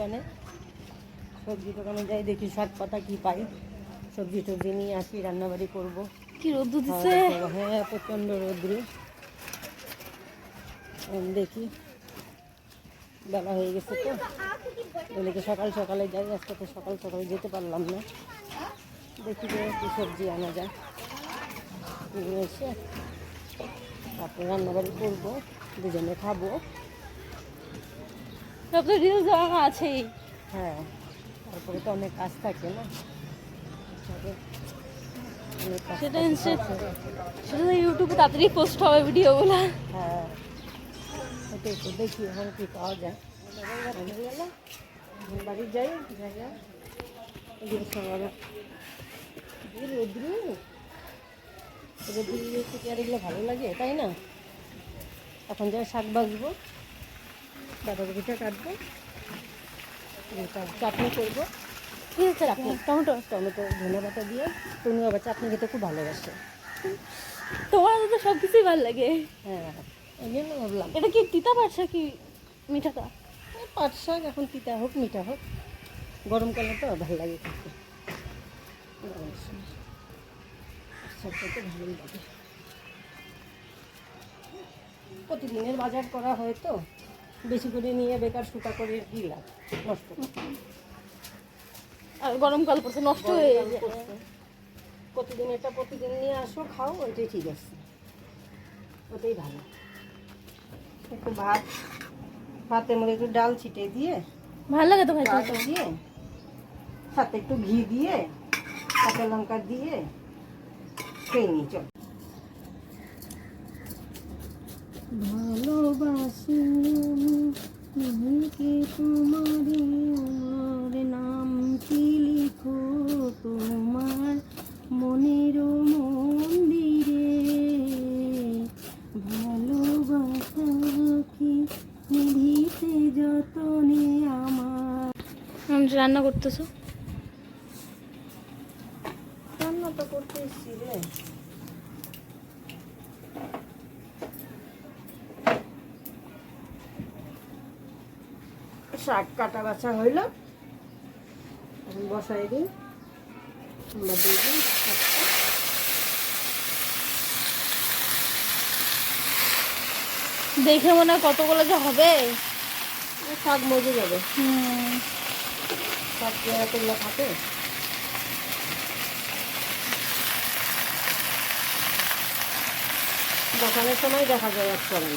দোকানে যাই, দেখি শাক পাতা কি পাই, সবজি টবজি নিয়ে আসি, রান্নাবাড়ি করবো। কি রোদ্দু দিছে। হ্যাঁ প্রচণ্ড রোদ্রু। দেখি বেলা হয়ে গেছে তো, বলে সকাল সকালে যাই, আজকে তো সকাল সকালে যেতে পারলাম না। দেখি যে একটু সবজি আনা যায়, নিয়ে এসে তারপরে রান্নাবাড়ি করবো, দুজনে খাবো। সব তো রিলস বানানো আছেই। হ্যাঁ, তারপরে তো অনেক কাজ থাকে না, সেটা তো ইউটিউবে তাড়াতাড়ি পোস্ট হবে ভিডিওগুলো। হ্যাঁ, ওটাই তো, দেখি এখন কি পাওয়া যায়। বাড়ি যাই, জায়গা রোদ্রু থেকে আর এগুলো ভালো লাগে, তাই না? এখন যাই শাক বাজবো, বাঁধাকপিটা কাটবো, চাটনি করবো। ঠিক আছে, চাটনি টমেটো ধনে পাতা দিয়ে। তুমি আবার চাটনি খেতে খুব ভালোবাসে। তোমার তো সব কিছুই ভালো লাগে। হ্যাঁ, এই জন্য ভাবলাম। এটা কি তিতা পারছা কি মিঠাটা? পাট শাক এখন তিতা হোক মিঠা হোক, গরমকালে তো ভালো লাগে খেতে, শাকটা তো ভালোই লাগে। প্রতিদিনের বাজার করা হয় তো, বেশি করে নিয়ে বেকার সুতা করে কি লাভ, নষ্ট আর গরমকাল পড়ছে, নষ্ট হয়ে যায়। প্রতিদিন এটা প্রতিদিন নিয়ে আসো, খাও, ওইটাই ঠিক আছে, ওটাই ভালো। একটু ভাতের মধ্যে একটু ডাল ছিটে দিয়ে, ভালো লাগে তো ভাই দিয়ে সাথে একটু ঘি দিয়ে, কাঁচা লঙ্কা দিয়ে খেয়ে নিই। চল। ভালোবাসি কি তোমারে, আমার নামটি লিখো তোমার মনের মন্দিরে, ভালোবাসা কি নিভিতে যতনে আমার। রান্না করতেছো? রান্না তো করতে এসছি রে। শাক কাটা বাছা হইল, এখন বসাই দিই, আমরা দিয়ে দিই শাকটা। দেখে মনে হয় কতগুলো যে হবে। শাক মজে যাবে, শাক পেয়ারা করলে থাকে। বসানোর সময় দেখা যায় এক চলেন।